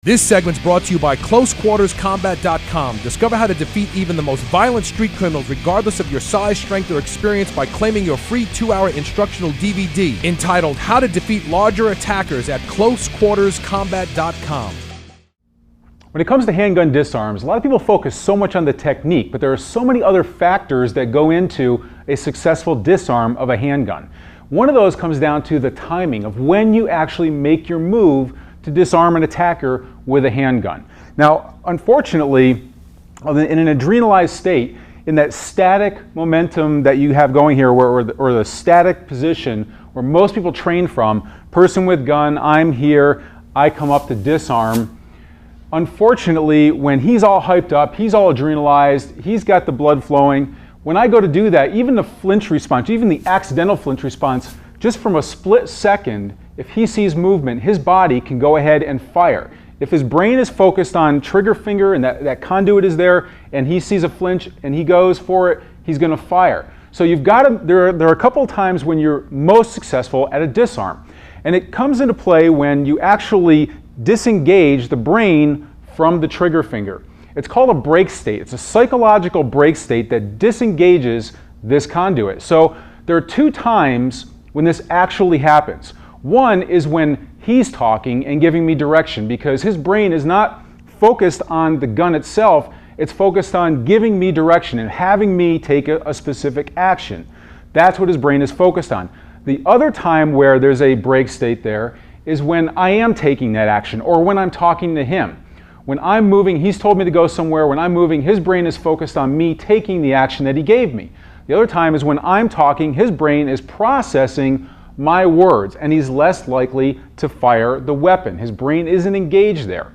This segment's brought to you by CloseQuartersCombat.com. Discover how to defeat even the most violent street criminals regardless of your size, strength, or experience by claiming your free 2-hour instructional DVD entitled How to Defeat Larger Attackers at CloseQuartersCombat.com. When it comes to handgun disarms, a lot of people focus so much on the technique, but there are so many other factors that go into a successful disarm of a handgun. One of those comes down to the timing of when you actually make your move to disarm an attacker with a handgun. Now, unfortunately, in an adrenalized state, in that static momentum that you have going here, or the static position where most people train from, person with gun, I'm here, I come up to disarm. Unfortunately, when he's all hyped up, he's all adrenalized, he's got the blood flowing, when I go to do that, even the flinch response, even the accidental flinch response, just from a split second, if he sees movement, his body can go ahead and fire. If his brain is focused on trigger finger and that conduit is there, and he sees a flinch and he goes for it, he's going to fire. So you've got to, there are a couple of times when you're most successful at a disarm. And it comes into play when you actually disengage the brain from the trigger finger. It's called a break state. It's a psychological break state that disengages this conduit. So there are two times when this actually happens. One is when he's talking and giving me direction, because his brain is not focused on the gun itself, it's focused on giving me direction and having me take a specific action. That's what his brain is focused on. The other time where there's a break state there is when I am taking that action, or when I'm talking to him. When I'm moving, he's told me to go somewhere. When I'm moving, his brain is focused on me taking the action that he gave me. The other time is when I'm talking, his brain is processing my words, and he's less likely to fire the weapon. His brain isn't engaged there.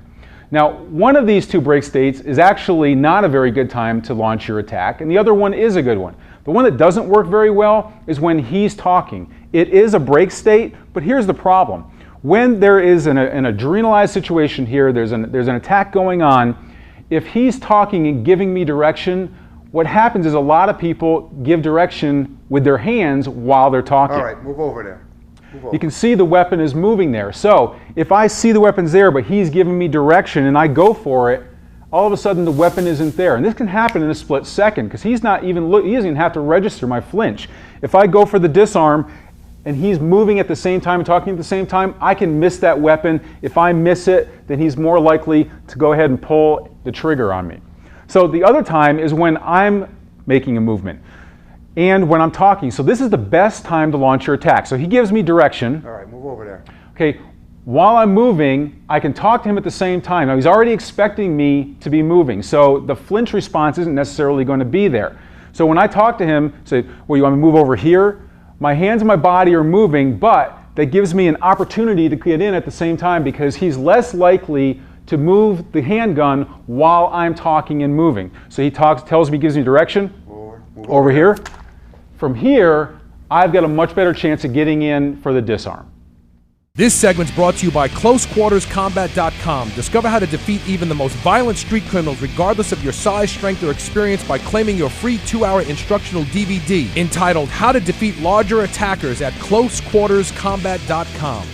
Now, one of these two break states is actually not a very good time to launch your attack, and the other one is a good one. The one that doesn't work very well is when he's talking. It is a break state, but here's the problem. When there is an adrenalized situation here, there's an attack going on, if he's talking and giving me direction, what happens is a lot of people give direction with their hands while they're talking. All right, move over there. Move over. You can see the weapon is moving there. So if I see the weapon's there, but he's giving me direction and I go for it, all of a sudden the weapon isn't there. And this can happen in a split second, because he doesn't even have to register my flinch. If I go for the disarm and he's moving at the same time and talking at the same time, I can miss that weapon. If I miss it, then he's more likely to go ahead and pull the trigger on me. So the other time is when I'm making a movement and when I'm talking. So this is the best time to launch your attack. So he gives me direction. All right, move over there. Okay, while I'm moving, I can talk to him at the same time. Now he's already expecting me to be moving, so the flinch response isn't necessarily going to be there. So when I talk to him, say, well, you want me to move over here? My hands and my body are moving, but that gives me an opportunity to get in at the same time, because he's less likely to move the handgun while I'm talking and moving. So he tells me, gives me direction, over here. From here, I've got a much better chance of getting in for the disarm. This segment's brought to you by CloseQuartersCombat.com. Discover how to defeat even the most violent street criminals regardless of your size, strength, or experience by claiming your free 2-hour instructional DVD entitled How to Defeat Larger Attackers at CloseQuartersCombat.com.